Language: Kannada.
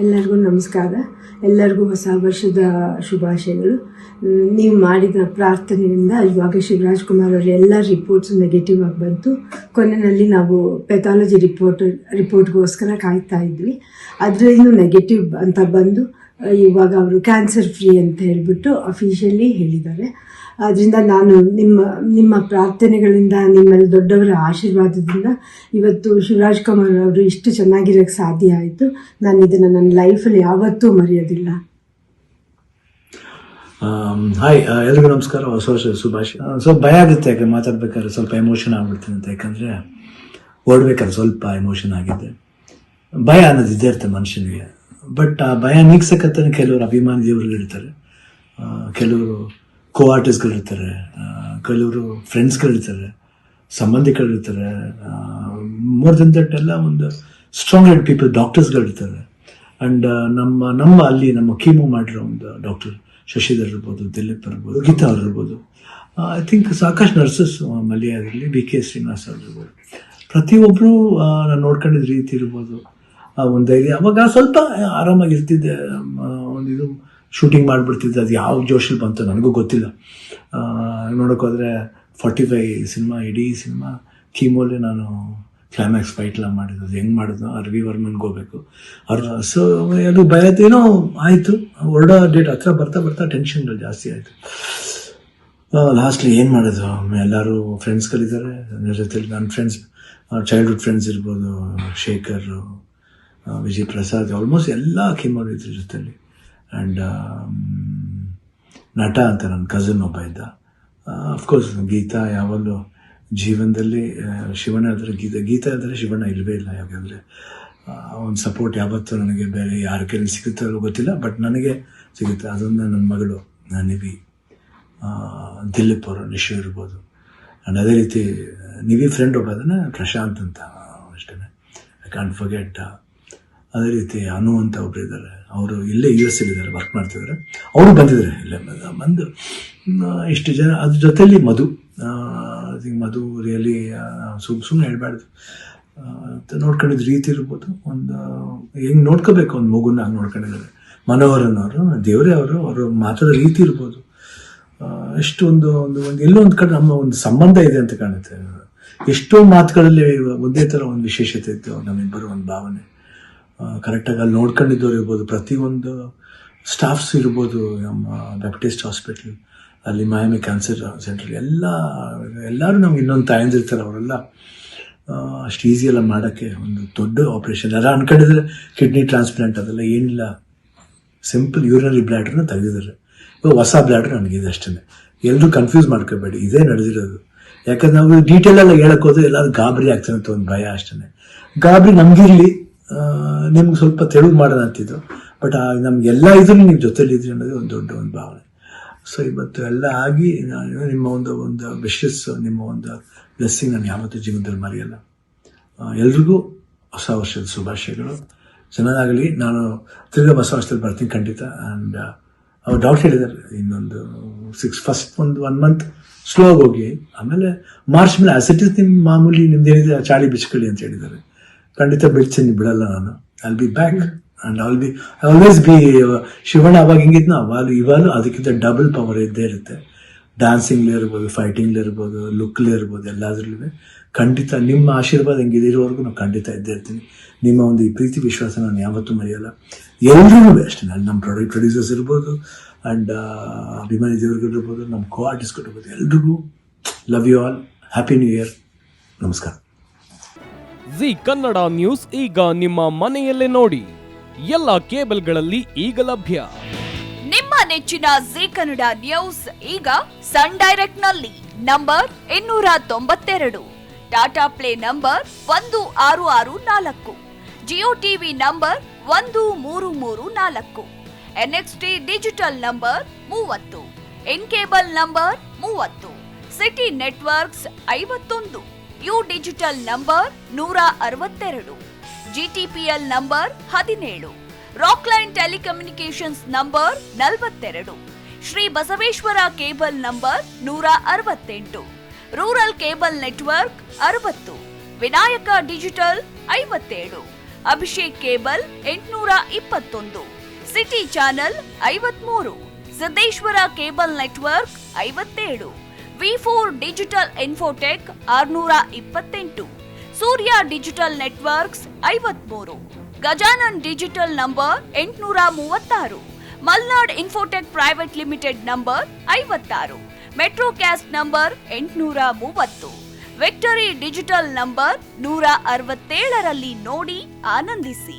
ಎಲ್ಲರಿಗೂ ನಮಸ್ಕಾರ. ಎಲ್ಲರಿಗೂ ಹೊಸ ವರ್ಷದ ಶುಭಾಶಯಗಳು. ನೀವು ಮಾಡಿದ ಪ್ರಾರ್ಥನೆಯಿಂದ ಇವಾಗ ಶಿವರಾಜ್ ಕುಮಾರ್ ಅವರ ಎಲ್ಲ ರಿಪೋರ್ಟ್ಸ್ ನೆಗೆಟಿವ್ ಆಗಿ ಬಂತು. ಕೊನೆಯಲ್ಲಿ ನಾವು ಪೆಥಾಲಜಿ ರಿಪೋರ್ಟ್ಗೋಸ್ಕರ ಕಾಯ್ತಾ ಇದ್ವಿ. ಅದರಿಂದ ನೆಗೆಟಿವ್ ಅಂತ ಬಂದು ಇವಾಗ ಅವರು ಕ್ಯಾನ್ಸರ್ ಫ್ರೀ ಅಂತ ಹೇಳಿಬಿಟ್ಟು ಅಫಿಷಿಯಲಿ ಹೇಳಿದ್ದಾರೆ. ಆದ್ದರಿಂದ ನಾನು ನಿಮ್ಮ ಪ್ರಾರ್ಥನೆಗಳಿಂದ, ನಿಮ್ಮೆಲ್ಲ ದೊಡ್ಡವರ ಆಶೀರ್ವಾದದಿಂದ ಇವತ್ತು ಶಿವರಾಜ್ ಕುಮಾರ್ ಅವರು ಇಷ್ಟು ಚೆನ್ನಾಗಿರೋಕ್ಕೆ ಸಾಧ್ಯ ಆಯಿತು. ನಾನು ಇದನ್ನು ನನ್ನ ಲೈಫಲ್ಲಿ ಯಾವತ್ತೂ ಮರೆಯೋದಿಲ್ಲ. ಹಾಯ್, ಎಲ್ರಿಗೂ ನಮಸ್ಕಾರ, ಹೊಸ ವರ್ಷದ ಶುಭಾಶಯ. ಸ್ವಲ್ಪ ಭಯ ಆಗುತ್ತೆ, ಯಾಕೆ ಮಾತಾಡ್ಬೇಕಾದ್ರೆ ಸ್ವಲ್ಪ ಎಮೋಷನ್ ಆಗ್ಬಿಡ್ತೀನಿ ಅಂತ. ಯಾಕಂದರೆ ಓಡ್ಬೇಕಾದ್ರೆ ಸ್ವಲ್ಪ ಎಮೋಷನ್ ಆಗಿದೆ. ಭಯ ಅನ್ನೋದು ಇದ್ದೇ ಇರುತ್ತೆ ಮನುಷ್ಯನಿಗೆ. ಬಟ್ ಆ ಭಯ ನೀಗ್ಸಕ್ಕಂತಾನೆ ಕೆಲವರು ಅಭಿಮಾನಿ ದೇವರುಗಳಿರ್ತಾರೆ, ಕೆಲವರು ಕೋ ಆರ್ಟಿಸ್ಟ್ಗಳಿರ್ತಾರೆ, ಕೆಲವರು ಫ್ರೆಂಡ್ಸ್ಗಳಿರ್ತಾರೆ, ಸಂಬಂಧಿಕರಿರ್ತಾರೆ. ಮೋರ್ ದೆನ್ ದಟ್ ಎಲ್ಲ ಒಂದು ಸ್ಟ್ರಾಂಗ್ ಹೆಡ್ ಪೀಪಲ್, ಡಾಕ್ಟರ್ಸ್ಗಳಿರ್ತಾರೆ. ಆ್ಯಂಡ್ ನಮ್ಮ ಅಲ್ಲಿ ನಮ್ಮ ಕೀಮೋ ಮಾಡಿರೋ ಒಂದು ಡಾಕ್ಟರ್ ಶಶಿಧರ್ ಇರ್ಬೋದು, ದಿಲೀಪ್ ಇರ್ಬೋದು, ಗೀತಾ ಅವ್ರು ಇರ್ಬೋದು, ಐ ಥಿಂಕ್ ಸಾಕಷ್ಟು ನರ್ಸಸ್, ಮಲ್ಯ ಆಗಿರಲಿ, BK ಶ್ರೀನಿವಾಸ್ ಅವ್ರು ಇರ್ಬೋದು, ಪ್ರತಿಯೊಬ್ಬರು ನಾನು ನೋಡ್ಕೊಂಡಿದ್ದ ರೀತಿ ಇರ್ಬೋದು, ಒಂದು ಧೈರ್ಯ. ಅವಾಗ ಸ್ವಲ್ಪ ಆರಾಮಾಗಿರ್ತಿದ್ದೆ. ಇದು ಶೂಟಿಂಗ್ ಮಾಡಿಬಿಡ್ತಿದ್ದೆ. ಅದು ಯಾವ ಜೋಶಲ್ಲಿ ಬಂತು ನನಗೂ ಗೊತ್ತಿಲ್ಲ. ನೋಡೋಕ್ಕೋದ್ರೆ 45 ಸಿನಿಮಾ, ಇಡೀ ಸಿನಿಮಾ ಕೀಮೋಲೆ ನಾನು ಕ್ಲೈಮ್ಯಾಕ್ಸ್ ಫೈಟ್ಲ ಮಾಡಿದ್ದು. ಅದು ಹೆಂಗೆ ಮಾಡಿದ್ನೋ ರವಿ ವರ್ಮನ್ಗೆ ಹೋಗ್ಬೇಕು ಅವ್ರು. ಸೊ ಅದು ಭಯದೇನೋ ಆಯಿತು. ಹೊರಡೋ ಡೇಟ್ ಹತ್ರ ಬರ್ತಾ ಟೆನ್ಷನ್ಗಳು ಜಾಸ್ತಿ ಆಯಿತು. ಲಾಸ್ಟ್ಲಿ ಏನು ಮಾಡೋದು, ಎಲ್ಲರೂ ಫ್ರೆಂಡ್ಸ್ಗಳಿದ್ದಾರೆ ನನ್ನ ಜೊತೆಲಿ. ನನ್ನ ಫ್ರೆಂಡ್ಸ್, ಚೈಲ್ಡ್ಹುಡ್ ಫ್ರೆಂಡ್ಸ್ ಇರ್ಬೋದು, ಶೇಖರ್, ವಿಜಯ್ ಪ್ರಸಾದ್, ಆಲ್ಮೋಸ್ಟ್ ಎಲ್ಲ ಕೀಮೋ ಇದ್ರ ಜೊತೆಲಿ. ಆ್ಯಂಡ್ ನಟ ಅಂತ ನನ್ನ ಕಝನ್ ಒಬ್ಬ ಇದ್ದ. ಅಫ್ಕೋರ್ಸ್ ಗೀತಾ ಯಾವಾಗಲೂ ಜೀವನದಲ್ಲಿ ಶಿವಣ್ಣ ಇದ್ದರೆ ಗೀತಾ ಇದ್ದರೆ ಶಿವಣ್ಣ ಇಲ್ಲವೇ ಇಲ್ಲ. ಯಾಕಂದರೆ ಒಂದು ಸಪೋರ್ಟ್ ಯಾವತ್ತೂ ನನಗೆ ಬೇರೆ ಯಾರ ಕೈಲಿ ಸಿಗುತ್ತೋ ಗೊತ್ತಿಲ್ಲ, ಬಟ್ ನನಗೆ ಸಿಗುತ್ತೆ. ಅದೊಂದು ನನ್ನ ಮಗಳು ನಿವಿ, ದಿಲೀಪ್ ಅವರು, ನಿಶು ಇರ್ಬೋದು. ಆ್ಯಂಡ್ ಅದೇ ರೀತಿ ನಿವಿ ಫ್ರೆಂಡ್ ಒಬ್ಬ ಅದನ್ನು ಪ್ರಶಾಂತ್ ಅಂತ, ಅಷ್ಟೇ, ಐ ಕಾಂಟ್ ಫರ್ಗೆಟ್. ಅದೇ ರೀತಿ ಅನು ಅಂತ ಒಬ್ಬರು ಇದ್ದಾರೆ, ಅವರು ಇಲ್ಲೇ US ಇದ್ದಾರೆ, ವರ್ಕ್ ಮಾಡ್ತಿದ್ದಾರೆ. ಅವರು ಬಂದಿದ್ದಾರೆ ಇಲ್ಲೇ ಬಂದು ಇಷ್ಟು ಜನ. ಅದ್ರ ಜೊತೆಲಿ ಮಧು ರಿಯಲಿ ಸುಮ್ಮನೆ ಹೇಳ್ಬಾರ್ದು, ನೋಡ್ಕೊಂಡಿದ್ದ ರೀತಿ ಇರ್ಬೋದು, ಒಂದು ಹೆಂಗೆ ನೋಡ್ಕೋಬೇಕು ಒಂದು ಮಗುನ ಹಂಗೆ ನೋಡ್ಕೊಂಡಿದ್ದಾರೆ. ಮನೋಹರನವರು, ದೇವರೇ ಅವರು ಮಾತಾಡೋ ರೀತಿ ಇರ್ಬೋದು, ಎಷ್ಟು ಒಂದು ಎಲ್ಲೋ ಒಂದು ಕಡೆ ನಮ್ಮ ಒಂದು ಸಂಬಂಧ ಇದೆ ಅಂತ ಕಾಣುತ್ತೆ. ಎಷ್ಟೋ ಮಾತುಗಳಲ್ಲಿ ಒಂದೇ ಥರ ಒಂದು ವಿಶೇಷತೆ ಇತ್ತು ನಮ್ಮಿಬ್ಬರು, ಒಂದು ಭಾವನೆ. ಕರೆಕ್ಟಾಗಿ ಅಲ್ಲಿ ನೋಡ್ಕೊಂಡಿದ್ದವ್ರು ಇರ್ಬೋದು, ಪ್ರತಿಯೊಂದು ಸ್ಟಾಫ್ಸ್ ಇರ್ಬೋದು, ನಮ್ಮ ಬ್ಯಾಪ್ಟಿಸ್ಟ್ ಹಾಸ್ಪಿಟ್ಲ್ ಅಲ್ಲಿ, ಮಯಾಮಿ ಕ್ಯಾನ್ಸರ್ ಸೆಂಟ್ರಲ್ಲಿ ಎಲ್ಲರೂ ನಮ್ಗೆ ಇನ್ನೊಂದು ತಾಯಂದಿರ್ತಾರೆ. ಅವರೆಲ್ಲ ಅಷ್ಟು ಈಸಿಯೆಲ್ಲ ಮಾಡೋಕ್ಕೆ ಒಂದು ದೊಡ್ಡ ಆಪ್ರೇಷನ್. ಎಲ್ಲ ಅನ್ಕೊಂಡಿದ್ರೆ ಕಿಡ್ನಿ ಟ್ರಾನ್ಸ್ಪ್ಲಾಂಟ್ ಅದೆಲ್ಲ ಏನಿಲ್ಲ, ಸಿಂಪಲ್ ಯೂರಿನರಿ ಬ್ಲ್ಯಾಡ್ರನ್ನ ತೆಗೆದಿದ್ದಾರೆ. ಇವಾಗ ಹೊಸ ಬ್ಲ್ಯಾಡ್ರ್ ನನಗಿದೆ, ಅಷ್ಟೇ. ಎಲ್ಲರೂ ಕನ್ಫ್ಯೂಸ್ ಮಾಡ್ಕೋಬೇಡಿ, ಇದೇ ನಡೆದಿರೋದು. ಯಾಕಂದ್ರೆ ನಾವು ಡೀಟೇಲೆಲ್ಲ ಹೇಳೋಕ್ಕೋದ್ರೆ ಎಲ್ಲರೂ ಗಾಬರಿ ಆಗ್ತಾನೆ ಅಂತ ಒಂದು ಭಯ, ಅಷ್ಟೇ. ಗಾಬರಿ ನಮಗಿರಲಿ, ನಿಮ್ಗೆ ಸ್ವಲ್ಪ ತೆಳುವು ಮಾಡೋಣ ಅಂತಿದ್ದು. ಬಟ್ ನಮಗೆಲ್ಲ ಇದ್ರೂ ನೀವು ಜೊತೆಲಿದ್ರಿ ಅನ್ನೋದು ಒಂದು ದೊಡ್ಡ ಒಂದು ಭಾವನೆ. ಸೊ ಇವತ್ತು ಎಲ್ಲ ಆಗಿ ನಿಮ್ಮ ಒಂದು ವಿಶಸ್, ನಿಮ್ಮ ಒಂದು ಬ್ಲೆಸ್ಸಿಂಗ್ ನಾನು ಯಾವತ್ತೂ ಜೀವನದಲ್ಲಿ ಮರೆಯಲ್ಲ. ಎಲ್ರಿಗೂ ಹೊಸ ವರ್ಷದ ಶುಭಾಶಯಗಳು. ಚೆನ್ನಾಗಲಿ. ನಾನು ತಿರ್ಗಾ ಹೊಸ ವರ್ಷದಲ್ಲಿ ಬರ್ತೀನಿ ಖಂಡಿತ. ಆ್ಯಂಡ್ ಅವ್ರು ಡಾಕ್ಟರ್ ಹೇಳಿದ್ದಾರೆ, ಇನ್ನೊಂದು ಫಸ್ಟ್ ಒಂದು 1 ಮಂತ್ ಸ್ಲೋ ಹೋಗಿ, ಆಮೇಲೆ ಮಾರ್ಚ್ ಮೇಲೆ ಆಸಿಟಿಸ್ ನಿಮ್ಮ ಮಾಮೂಲಿ ನಿಮ್ದೇನಿದೆ ಚಾಳಿ ಬಿಚ್ಕೊಳ್ಳಿ ಅಂತ ಹೇಳಿದ್ದಾರೆ. ಖಂಡಿತ ಬಿಡ್ತೀನಿ, ಬಿಡಲ್ಲ ನಾನು. I be back and always B. Shivanna ಅವಾಗ ಹೆಂಗಿದ್ನೋ ಇವಾಗ ಅದಕ್ಕಿಂತ ಡಬಲ್ ಪವರ್ ಇದ್ದೇ ಇರುತ್ತೆ. ಡ್ಯಾನ್ಸಿಂಗ್ಲೇ ಇರ್ಬೋದು, ಫೈಟಿಂಗ್ಲೇ ಇರ್ಬೋದು, ಲುಕ್ಲೇ ಇರ್ಬೋದು, ಎಲ್ಲದ್ರಲ್ಲೂ ಖಂಡಿತ ನಿಮ್ಮ ಆಶೀರ್ವಾದ ಹೆಂಗಿದೆ ಇರೋವರೆಗೂ ನಾನು ಖಂಡಿತ ಇದ್ದೇ ಇರ್ತೀನಿ. ನಿಮ್ಮ ಒಂದು ಈ ಪ್ರೀತಿ ವಿಶ್ವಾಸ ನಾನು ಯಾವತ್ತೂ ಮರೆಯಲ್ಲ. ಎಲ್ರಿಗೂ ಅಷ್ಟೇ, ನಮ್ಮ ಪ್ರೊಡ್ಯೂಸರ್ಸ್ ಇರ್ಬೋದು, ಆ್ಯಂಡ್ ಅಭಿಮಾನಿ ದೇವರುಗಳಿರ್ಬೋದು, ನಮ್ಮ ಕೋ ಆರ್ಟಿಸ್ಟ್ಗಳಿರ್ಬೋದು, ಎಲ್ರಿಗೂ love you all. Happy new year. ನಮಸ್ಕಾರ. ಜಿ ಕನ್ನಡ ನ್ಯೂಸ್ ಈಗ ನಿಮ್ಮ ಮನೆಯಲ್ಲೇ ನೋಡಿ. ಎಲ್ಲ ಕೇಬಲ್ಗಳಲ್ಲಿ ಈಗ ಲಭ್ಯ. ನಿಮ್ಮ ನೆಚ್ಚಿನ ಜಿ ಕನ್ನಡ ನ್ಯೂಸ್ ಈಗ ಸನ್ ಡೈರೆಕ್ಟ್ ನಲ್ಲಿ number 292, Tata play number 1664, Jio TV number 1334, NXT digital number 30, in cable number 30, city networks 51, U digital number 162, GTPL number 17, Rockline telecommunications number 42, Shri Basaveshwara cable number 168, rural cable network 60, Vinayaka digital 57, Abhishek cable 821, city channel 53, Siddeshwara cable network 57, V4 digital Infotech 628, Surya digital networks 53, Gajanan digital number 836, Malnad infotech private limited number 56, Metrocast number 830, victory digital number 167ರಲ್ಲಿ ನೋಡಿ ಆನಂದಿಸಿ.